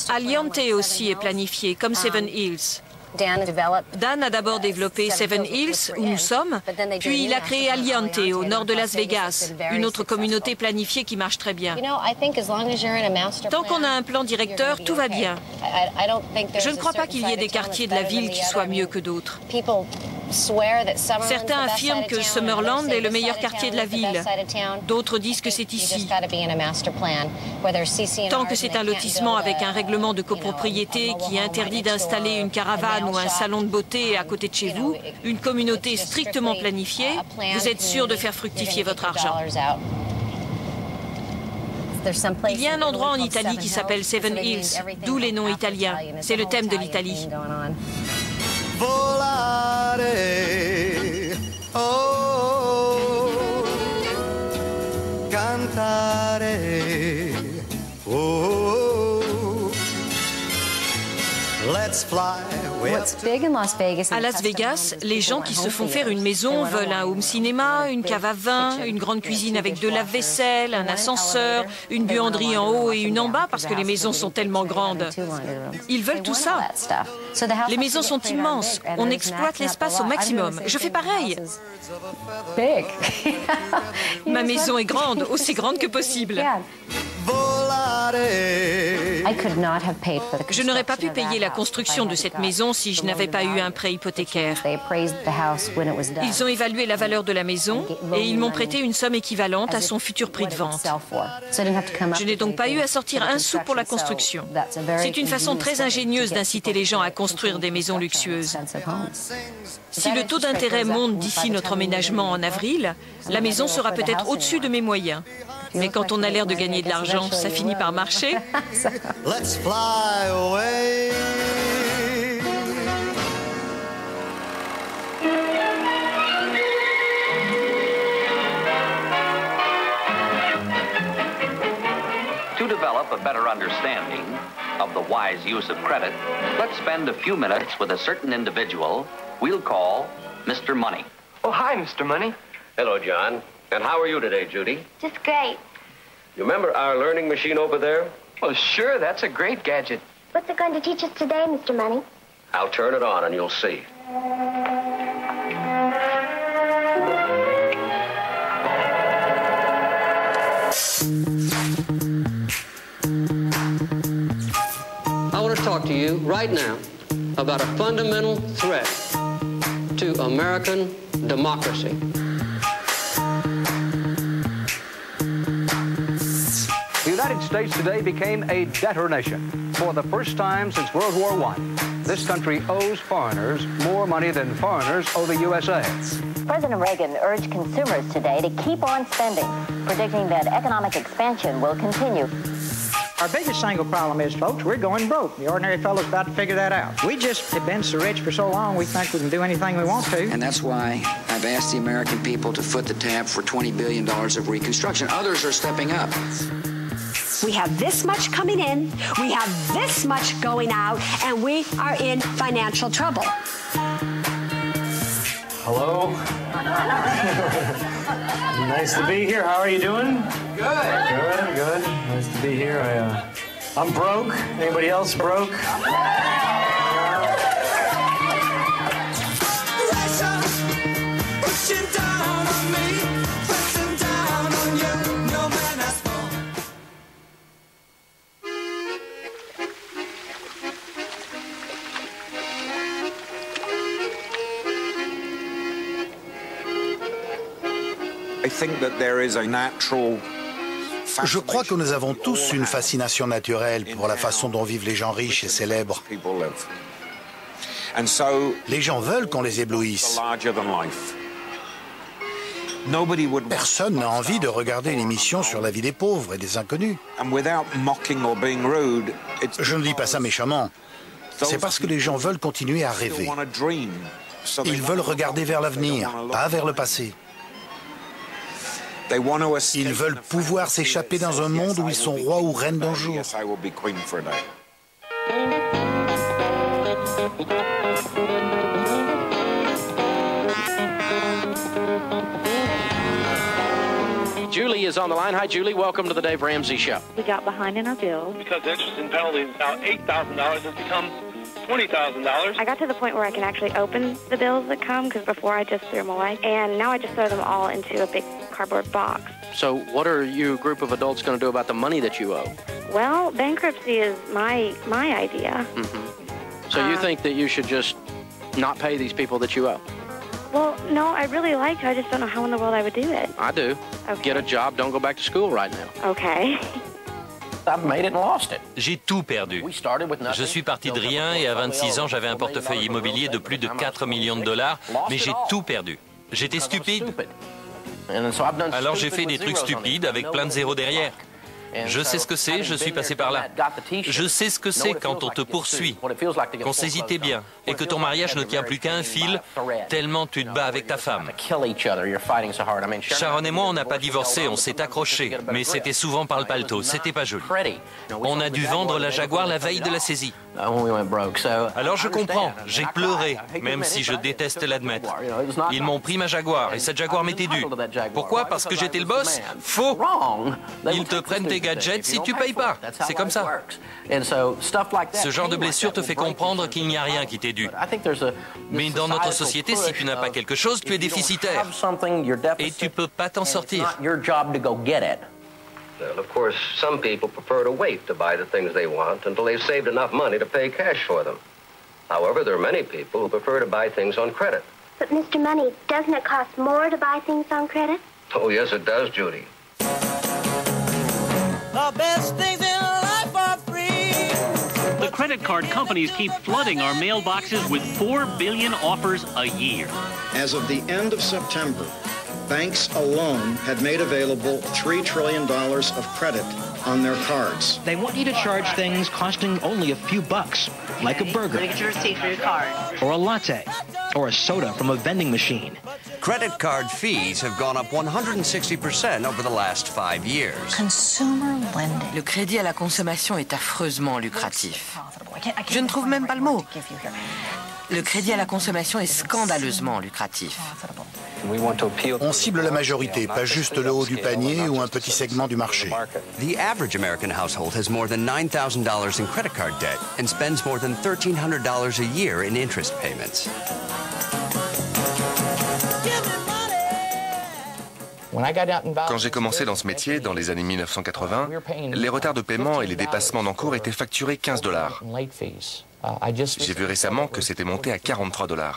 Aliante aussi est planifié, comme Seven Hills. Dan a d'abord développé Seven Hills, où nous sommes, puis il a créé Aliante, au nord de Las Vegas, une autre communauté planifiée qui marche très bien. Tant qu'on a un plan directeur, tout va bien. Je ne crois pas qu'il y ait des quartiers de la ville qui soient mieux que d'autres. Certains affirment que Summerland est le meilleur quartier de la ville. D'autres disent que c'est ici. Tant que c'est un lotissement avec un règlement de copropriété qui interdit d'installer une caravane ou un salon de beauté à côté de chez vous, une communauté strictement planifiée, vous êtes sûr de faire fructifier votre argent. Il y a un endroit en Italie qui s'appelle Seven Hills, d'où les noms italiens. C'est le thème de l'Italie. Volare, oh, cantare, oh, let's fly. À Las Vegas, les gens qui se font faire une maison veulent un home cinéma, une cave à vin, une grande cuisine avec deux lave-vaisselle, un ascenseur, une buanderie en haut et une en bas parce que les maisons sont tellement grandes. Ils veulent tout ça. Les maisons sont immenses. On exploite l'espace au maximum. Je fais pareil. Ma maison est grande, aussi grande que possible. Je n'aurais pas pu payer la construction de cette maison si je n'avais pas eu un prêt hypothécaire. Ils ont évalué la valeur de la maison et ils m'ont prêté une somme équivalente à son futur prix de vente. Je n'ai donc pas eu à sortir un sou pour la construction. C'est une façon très ingénieuse d'inciter les gens à construire des maisons luxueuses. Si le taux d'intérêt monte d'ici notre emménagement en avril, la maison sera peut-être au-dessus de mes moyens. Mais quand on a l'air de gagner de l'argent, ça finit par marcher. Let's fly away. To develop a better understanding of the wise use of credit, let's spend a few minutes with a certain individual we'll call Mr. Money. Oh, hi, Mr. Money. Hello, John. And how are you today, Judy? Just great. You remember our learning machine over there? Well, sure, that's a great gadget. What's it going to teach us today, Mr. Money? I'll turn it on and you'll see. I want to talk to you right now about a fundamental threat to American democracy. The United States today became a debtor nation. For the first time since World War I, this country owes foreigners more money than foreigners owe the USA. President Reagan urged consumers today to keep on spending, predicting that economic expansion will continue. Our biggest single problem is, folks, we're going broke. The ordinary fellow's about to figure that out. We just have been so rich for so long, we think we can do anything we want to. And that's why I've asked the American people to foot the tab for $20 billion of reconstruction. Others are stepping up. We have this much coming in, we have this much going out, and we are in financial trouble. Hello. Nice to be here. How are you doing? Good. Good, good. Nice to be here. I'm broke. Anybody else broke? Je crois que nous avons tous une fascination naturelle pour la façon dont vivent les gens riches et célèbres. Les gens veulent qu'on les éblouisse. Personne n'a envie de regarder une émission sur la vie des pauvres et des inconnus. Je ne dis pas ça méchamment. C'est parce que les gens veulent continuer à rêver. Ils veulent regarder vers l'avenir, pas vers le passé. Ils veulent pouvoir s'échapper dans un monde où ils sont rois ou reines d'un jour. Julie is on the line. Hi, Julie. Welcome to the Dave Ramsey Show. We got behind in our bills. Because interest and penalties now $8,000 has become $20,000. I got to the point where I can actually open the bills that come, because before I just threw them away. And now I just throw them all into a big cardboard box. So what are you, group of adults, going to do about the money that you owe? Well, bankruptcy is my idea. Mm-hmm. So you think that you should just not pay these people that you owe? Well, no, I really like to. I just don't know how in the world I would do it. I do. Okay. Get a job, don't go back to school right now. Okay. I've made it and lost it. J'ai tout perdu. Je suis parti de rien et à 26 ans, j'avais un portefeuille immobilier de plus de 4 millions de dollars, mais j'ai tout perdu. J'étais stupide. Alors j'ai fait des trucs stupides avec plein de zéros derrière. Je sais ce que c'est, je suis passé par là. Je sais ce que c'est quand on te poursuit, qu'on saisit tes biens et que ton mariage ne tient plus qu'à un fil, tellement tu te bats avec ta femme. Sharon et moi, on n'a pas divorcé, on s'est accrochés, mais c'était souvent par le paletot, c'était pas joli. On a dû vendre la Jaguar la veille de la saisie. Alors je comprends, j'ai pleuré, même si je déteste l'admettre. Ils m'ont pris ma Jaguar et cette Jaguar m'était due. Pourquoi? Parce que j'étais le boss? Faux! Ils te prennent tes gadgets si tu payes pas. C'est comme ça. Ce genre de blessure te fait comprendre qu'il n'y a rien qui t'est dû. Mais dans notre société, si tu n'as pas quelque chose, tu es déficitaire. Et tu peux pas t'en sortir. Well, of course, some people prefer to wait to buy the things they want until they've saved enough money to pay cash for them. However, there are many people who prefer to buy things on credit. But, Mr. Money, doesn't it cost more to buy things on credit? Oh, yes, it does, Judy. The best things in life are free. The credit card companies keep flooding our mailboxes with 4 billion offers a year. As of the end of September, banks alone had made available $3 trillion of credit on their cards. They want you to charge things costing only a few bucks, like a burger, get your receipt for your card, or a latte, or a soda from a vending machine. Credit card fees have gone up 160% over the last 5 years. Consumer lending. Le crédit à la consommation est affreusement lucratif. Je ne trouve même pas le mot. Le crédit à la consommation est scandaleusement lucratif. On cible la majorité, pas juste le haut du panier ou un petit segment du marché. The average American household has more than $9,000 in credit card debt and spends more than $1,300 a year in interest payments. Quand j'ai commencé dans ce métier, dans les années 1980, les retards de paiement et les dépassements d'encours étaient facturés $15. J'ai vu récemment que c'était monté à $43.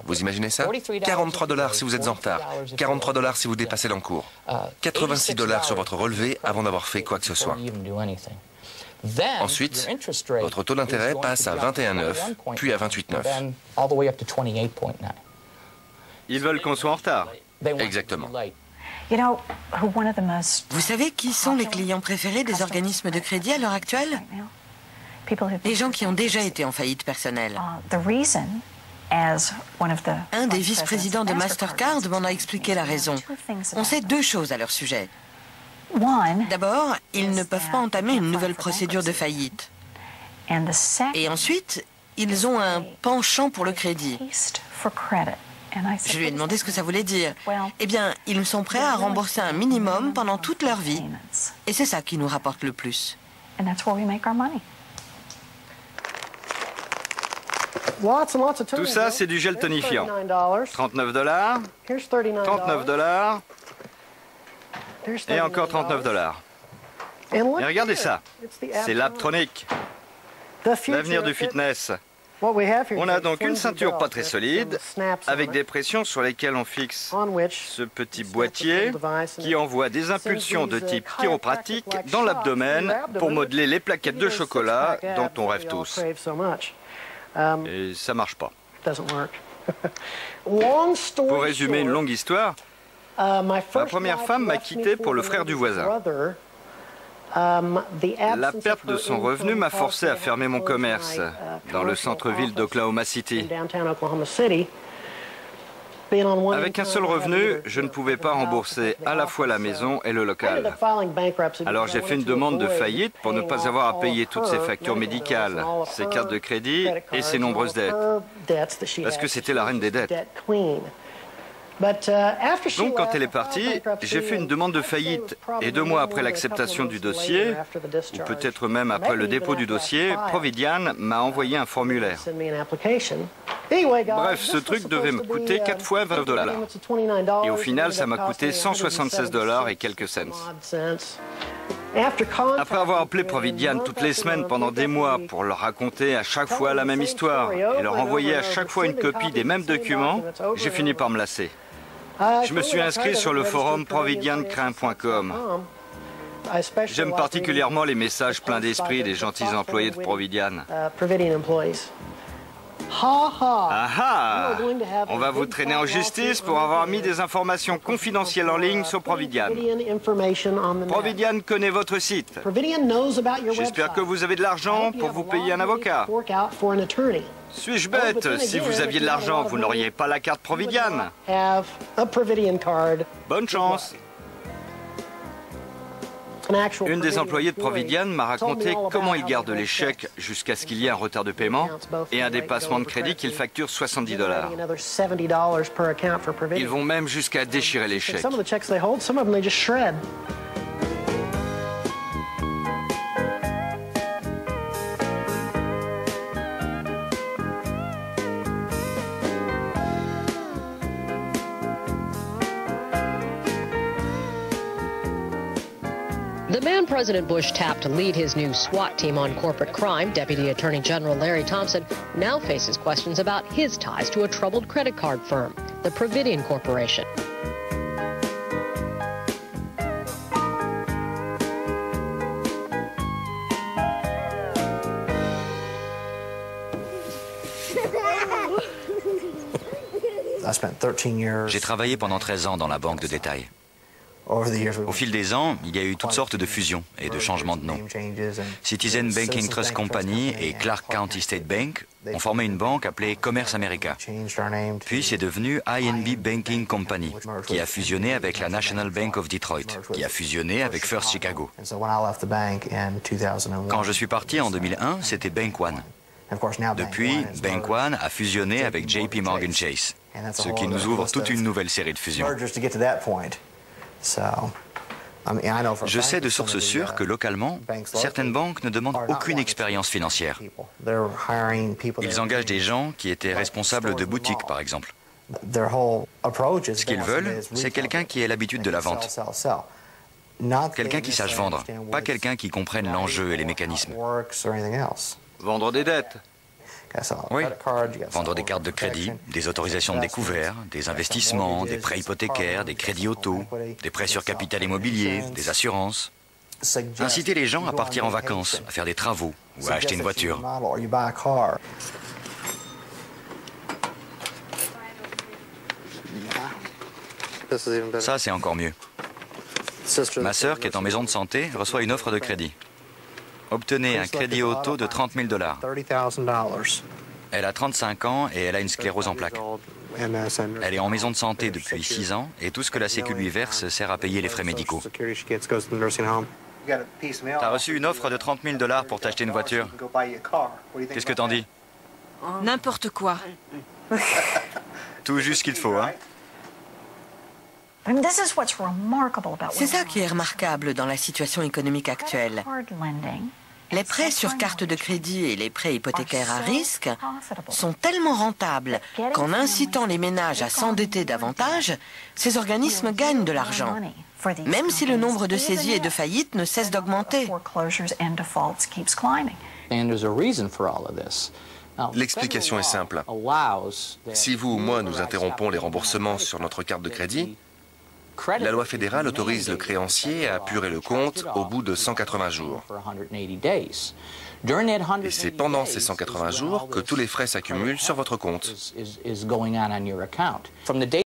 Vous imaginez ça? $43 si vous êtes en retard, $43 si vous dépassez l'encours, $86 sur votre relevé avant d'avoir fait quoi que ce soit. Ensuite, votre taux d'intérêt passe à 21,9, puis à 28,9. Ils veulent qu'on soit en retard. Exactement. Vous savez qui sont les clients préférés des organismes de crédit à l'heure actuelle? Les gens qui ont déjà été en faillite personnelle. Un des vice-présidents de Mastercard m'en a expliqué la raison. On sait 2 choses à leur sujet. D'abord, ils ne peuvent pas entamer une nouvelle procédure de faillite. Et ensuite, ils ont un penchant pour le crédit. Je lui ai demandé ce que ça voulait dire. Eh bien, ils sont prêts à rembourser un minimum pendant toute leur vie. Et c'est ça qui nous rapporte le plus. Tout ça, c'est du gel tonifiant. $39, $39, et encore $39. Et regardez ça, c'est l'Aptronic, l'avenir du fitness. On a donc une ceinture pas très solide, avec des pressions sur lesquelles on fixe ce petit boîtier qui envoie des impulsions de type chiropratique dans l'abdomen pour modeler les plaquettes de chocolat dont on rêve tous. Et ça marche pas. Pour résumer une longue histoire, ma première femme m'a quitté pour le frère du voisin. La perte de son revenu m'a forcé à fermer mon commerce dans le centre-ville d'Oklahoma City. Avec un seul revenu, je ne pouvais pas rembourser à la fois la maison et le local. Alors j'ai fait une demande de faillite pour ne pas avoir à payer toutes ses factures médicales, ses cartes de crédit et ses nombreuses dettes. Parce que c'était la reine des dettes. Donc quand elle est partie, j'ai fait une demande de faillite et 2 mois après l'acceptation du dossier, ou peut-être même après le dépôt du dossier, Providian m'a envoyé un formulaire. Bref, ce truc devait me coûter 4 fois $29. Et au final, ça m'a coûté $176 et quelques cents. Après avoir appelé Providian toutes les semaines pendant des mois pour leur raconter à chaque fois la même histoire et leur envoyer à chaque fois une copie des mêmes documents, j'ai fini par me lasser. Je me suis inscrit sur le forum providiancraint.com. J'aime particulièrement les messages pleins d'esprit des gentils employés de Providian. Ah, on va vous traîner en justice pour avoir mis des informations confidentielles en ligne sur Providian. Providian connaît votre site. J'espère que vous avez de l'argent pour vous payer un avocat. Suis-je bête? Si vous aviez de l'argent, vous n'auriez pas la carte Providian. Bonne chance. Une des employées de Providian m'a raconté comment ils gardent les chèques jusqu'à ce qu'il y ait un retard de paiement et un dépassement de crédit qu'ils facturent $70. Ils vont même jusqu'à déchirer les chèques. The man President Bush tapped to lead his new SWAT team on corporate crime, Deputy Attorney General Larry Thompson, now faces questions about his ties to a troubled credit card firm, the Providian Corporation. J'ai travaillé pendant 13 ans dans la banque de détail. Au fil des ans, il y a eu toutes sortes de fusions et de changements de nom. Citizen Banking Trust Company et Clark County State Bank ont formé une banque appelée Commerce America. Puis c'est devenu INB Banking Company, qui a fusionné avec la National Bank of Detroit, qui a fusionné avec First Chicago. Quand je suis parti en 2001, c'était Bank One. Depuis, Bank One a fusionné avec JP Morgan Chase, ce qui nous ouvre toute une nouvelle série de fusions. Je sais de sources sûres que localement, certaines banques ne demandent aucune expérience financière. Ils engagent des gens qui étaient responsables de boutiques, par exemple. Ce qu'ils veulent, c'est quelqu'un qui ait l'habitude de la vente. Quelqu'un qui sache vendre, pas quelqu'un qui comprenne l'enjeu et les mécanismes. Vendre des dettes. Oui, vendre des cartes de crédit, des autorisations de découvert, des investissements, des prêts hypothécaires, des crédits auto, des prêts sur capital immobilier, des assurances. Inciter les gens à partir en vacances, à faire des travaux ou à acheter une voiture. Ça, c'est encore mieux. Ma sœur, qui est en maison de santé, reçoit une offre de crédit. Obtenez un crédit auto de $30 000. Elle a 35 ans et elle a une sclérose en plaques. Elle est en maison de santé depuis 6 ans et tout ce que la Sécu lui verse sert à payer les frais médicaux. T'as reçu une offre de $30 000 pour t'acheter une voiture. Qu'est-ce que t'en dis? N'importe quoi. Tout juste ce qu'il faut, hein? C'est ça qui est remarquable dans la situation économique actuelle. Les prêts sur carte de crédit et les prêts hypothécaires à risque sont tellement rentables qu'en incitant les ménages à s'endetter davantage, ces organismes gagnent de l'argent, même si le nombre de saisies et de faillites ne cesse d'augmenter. L'explication est simple. Si vous ou moi nous interrompons les remboursements sur notre carte de crédit, la loi fédérale autorise le créancier à apurer le compte au bout de 180 jours. Et c'est pendant ces 180 jours que tous les frais s'accumulent sur votre compte.